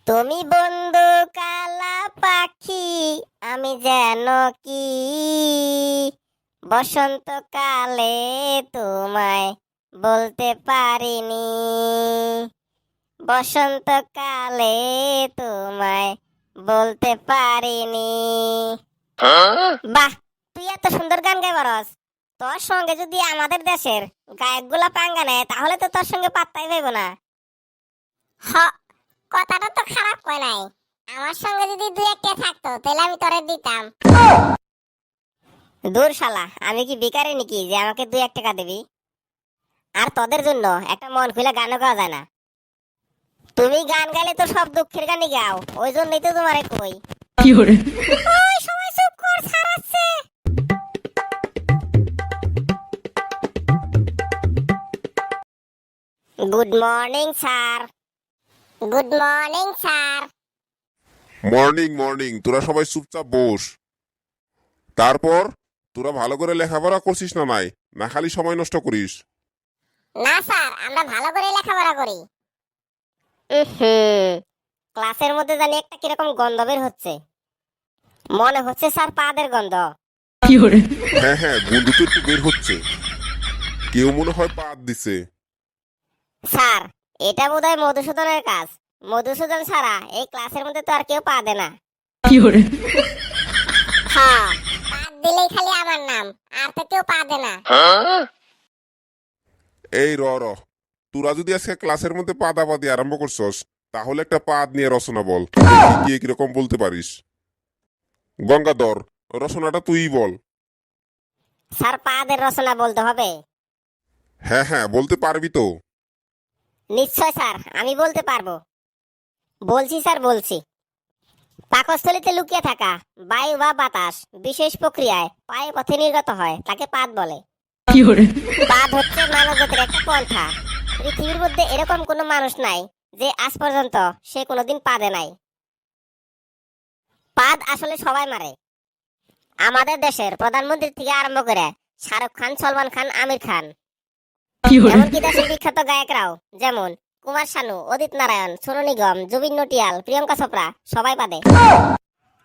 তুমি বন্ধু কালা পাখি, আমি যেন কি বসন্তকালে তোমায় বলতে পারিনি। বসন্তকালে তোমায় বলতে পারিনি। বাহ, তুই এত সুন্দর গান গাই পারস। তোর সঙ্গে যদি আমাদের দেশের গায়কগুলা পাঙ্গা নেয় তাহলে তো তোর সঙ্গে পাত্তাই পাইব না। হ, কথাটা তো খারাপ কয় নাই। আমার সঙ্গে যদি দুই একটা থাকতো তাহলে আমি তোরে দিতাম। দূর শালা, আমি কি ভিখারি নাকি যে আমাকে 2-1 টাকা দিবি? আর তোদের জন্য একটা মন খুলে গানও গাওয়া যায় না। তুমি গান গাইলে তো সব দুঃখের গানই গাও, ওই জন্যই তো তোমারে কই। কি hore ওই সবাই চুপ কর, স্যার আসছে। Good morning sir. Good morning sir. Morning morning, তোরা সবাই চুপচাপ বস। তারপর তোরা ভালো করে লেখাপড়া করছিস না নাই, না খালি সময় নষ্ট করিস? না স্যার, আমরা ভালো করে লেখাপড়া করি। ক্লাসের মধ্যে জানি একটা কিরকম গন্ধ বের হচ্ছে। মনে হচ্ছে স্যার পাদের গন্ধ। কি hore হ্যাঁ হ্যাঁ, বন্ধু তো একটু বের হচ্ছে। কেউ মনে হয় পাত দিছে। স্যার, এটা বোধহয় মধুসূদনের কাজ। মধুসূদন ছাড়া এই ক্লাসের মধ্যে তো আর কেউ পা দেয় না। কি hore হ্যাঁ, পাদ দিলেই খালি আমার নাম, আর তো কেউ পা দেয় না। এই র, তোরা যদি আজকে ক্লাসের মধ্যে পাদাপাদি আরম্ভ করছস, তাহলে একটা পাদ নিয়ে রচনা বল। দেখি কে কিরকম বলতে পারিস। গঙ্গাধর, রচনাটা তুই বল। স্যার, পাদের রচনা বলতে হবে? হ্যাঁ হ্যাঁ, বলতে পারবি তো? নিশ্চয় স্যার, আমি বলতে পারবো। বলছি স্যার, বলছি। পাকস্থলীতে লুকিয়ে থাকা বায়ু বা বাতাস বিশেষ প্রক্রিয়ায় পায়ে পথে নির্গত হয়, তাকে পাদ বলে। কি hore পাদ হচ্ছে মানবজাতির একটা পন্থা। পৃথিবীর মধ্যে এরকম কোনো মানুষ নাই যে আজ পর্যন্ত সে কোনোদিন পাদে নাই। পাদ আসলে সবাই মারে। আমাদের দেশের প্রধানমন্ত্রী থেকে আরম্ভ করে শাহরুখ খান, সলমান খান, আমির খান, কি hore এমনকি দেশের বিখ্যাত গায়করাও যেমন কুমার শানু, উদিত নারায়ণ, সোনু নিগম, জুবিন নটিয়াল, প্রিয়াঙ্কা চোপড়া সবাই পাদে।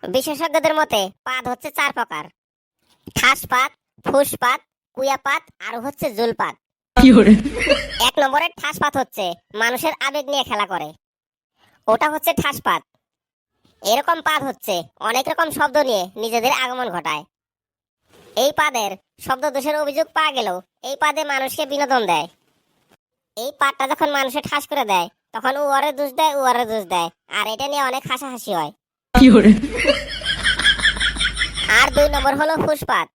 বিশেষজ্ঞদের মতে পাদ হচ্ছে 4 প্রকার: ঠাসপাত, ফুসপাত, কুয়াপাত আর হচ্ছে জুলপাত। কি hore 1 নম্বরের ঠাসপাত হচ্ছে মানুষের আবেগ নিয়ে খেলা করে, ওটা হচ্ছে ঠাসপাত। এরকম পাদ হচ্ছে অনেক রকম শব্দ নিয়ে নিজেদের আগমন ঘটায়। এই পাদের শব্দ দোষের অভিযোগ পাওয়া গেলেও এই পাদে মানুষকে বিনোদন দেয়। এই পাদটা যখন মানুষের ঠাস করে দেয় তখন ও ওরে দোষ দেয়, ও ওরে দোষ দেয়, আর এটা নিয়ে অনেক হাসাহাসি হয়। কি hore আর 2 নম্বর হলো ফুসপাত।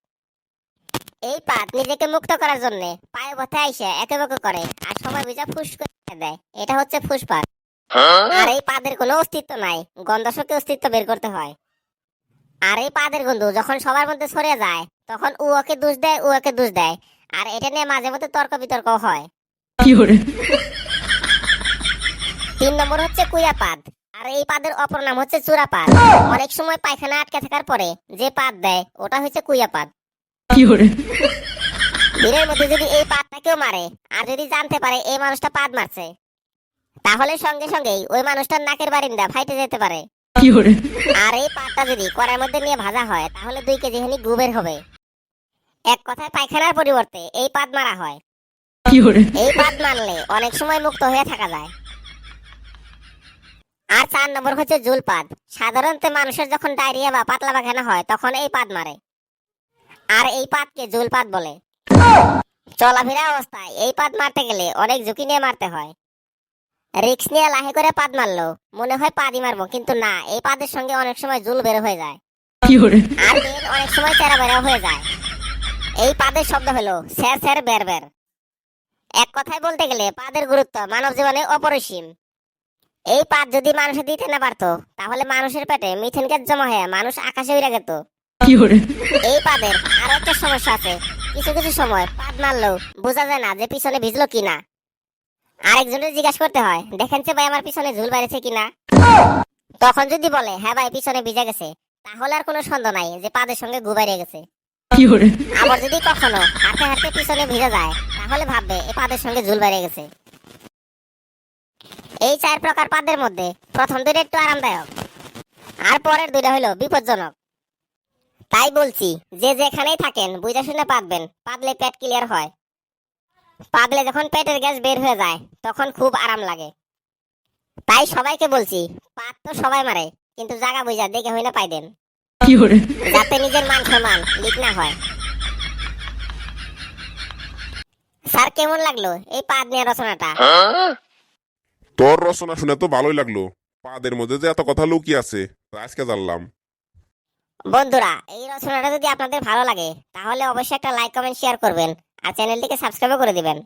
এই পাদ নিজেকে মুক্ত করার জন্য পায়ে পথে আইসে একেবাকে করে আর সময় বুঝা ফুস করে দেয়, এটা হচ্ছে ফুসপাত। আর এই পাদের কোনো অস্তিত্ব নাই, গন্ধশকে অস্তিত্ব বের করতে হয়। আর এই পাদের গন্ধ যখন সবার মধ্যে ছড়িয়ে যায় তখন ও ওকে দোষ দেয়, ও ওকে দোষ দেয়, আর এটা নিয়ে মাঝে মধ্যে তর্ক বিতর্ক হয়। কি hore 3 নম্বর হচ্ছে কুয়াপাদ। আর এই পাদের অপর নাম হচ্ছে চূড়াপাদ। অনেক সময় পায়খানা আটকে থাকার পরে যে পাদ দেয় ওটা হচ্ছে কুয়াপাদ। কি hore দিনের মধ্যে যদি এই পাদটা কেউ মারে আর যদি জানতে পারে এই মানুষটা পাদ মারছে, তাহলে সঙ্গে সঙ্গেই ওই মানুষটার নাকের বারিন্দা ফাইটে যেতে পারে। কি hore আর এই পাদটা যদি কড়ার মধ্যে নিয়ে ভাজা হয় তাহলে 2 কেজি হানি গু বের হবে। এক কথায় পায়খানার পরিবর্তে এই পাদ মারা হয়। কি hore এই পাদ মারলে অনেক সময় মুক্ত হয়ে থাকা যায়। আর 4 নম্বর হচ্ছে জুলপাদ। সাধারণত মানুষের যখন ডায়রিয়া বা পাতলা পায়খানা হয় তখন এই পাদ মারে, আর এই পাদকে জুলপাদ বলে। চলাফেরা অবস্থায় এই পাদ মারতে গেলে অনেক ঝুঁকি নিয়ে মারতে হয়। রিক্স নিয়ে লাহে করে পাদ মারলো মনে হয় পাদই মারবো, কিন্তু না, এই পাদের সঙ্গে অনেক সময় জুল বের হয়ে যায়। কি hore আর বের অনেক সময় চেরা বেরা হয়ে যায়। এই পাদের শব্দ হলো স্যার স্যার বের বের। এক কথায় বলতে গেলে পাদের গুরুত্ব মানব জীবনে অপরিসীম। এই পাদ যদি মানুষে দিতে না পারতো তাহলে মানুষের পেটে মিথেন গ্যাস জমা হয়ে মানুষ আকাশে উড়ে যেত। কি hore এই পাদের আরো একটা সমস্যা আছে, কিছু কিছু সময় পাদ মারলেও বোঝা যায় না যে পিছনে ভিজলো কিনা। আরেকজনের জিজ্ঞাসা করতে হয়, দেখেন যে ভাই আমার পিছনে ঝুল বেড়েছে কিনা। তখন যদি বলে হ্যাঁ ভাই পিছনে ভিজে গেছে, তাহলে আর কোনো সন্দেহ নাই যে পাদের সঙ্গে গু বেরিয়ে গেছে। কি hore আবার যদি কখনো হাঁটতে হাঁটতে পিছনে ভিজে যায় তাহলে ভাববে এই পাদের সঙ্গে ঝুল বেরিয়ে গেছে। এই 4 প্রকার পাদের মধ্যে প্রথম দুইটা একটু আরামদায়ক, আর পরের দুইটা হলো বিপজ্জনক। তাই বলছি, যে যেখানেই থাকেন বুঝে শুনে পাদবেন, পাদলে পেট ক্লিয়ার হয়। পাদলে যখন পেটের গ্যাস বের হয়ে যায় তখন খুব আরাম লাগে। তাই সবাইকে বলছি, পাদ তো সবাই মারে, কিন্তু জায়গা বুঝা দেখে হইলে পাইদেন, Fiore, যাতে নিজের মান সম্মান লিক না হয়। স্যার, কেমন লাগলো এই পাদ নিয়ে রচনাটা? তোর রচনা শুনে তো ভালোই লাগলো। পাদের মধ্যে যে এত কথা লুকিয়ে আছে তা আজকে জানলাম। বন্ধুরা, এই রচনাটা যদি আপনাদের ভালো লাগে তাহলে অবশ্যই একটা লাইক কমেন্ট শেয়ার করবেন, আর চ্যানেলটিকে সাবস্ক্রাইব করে দিবেন।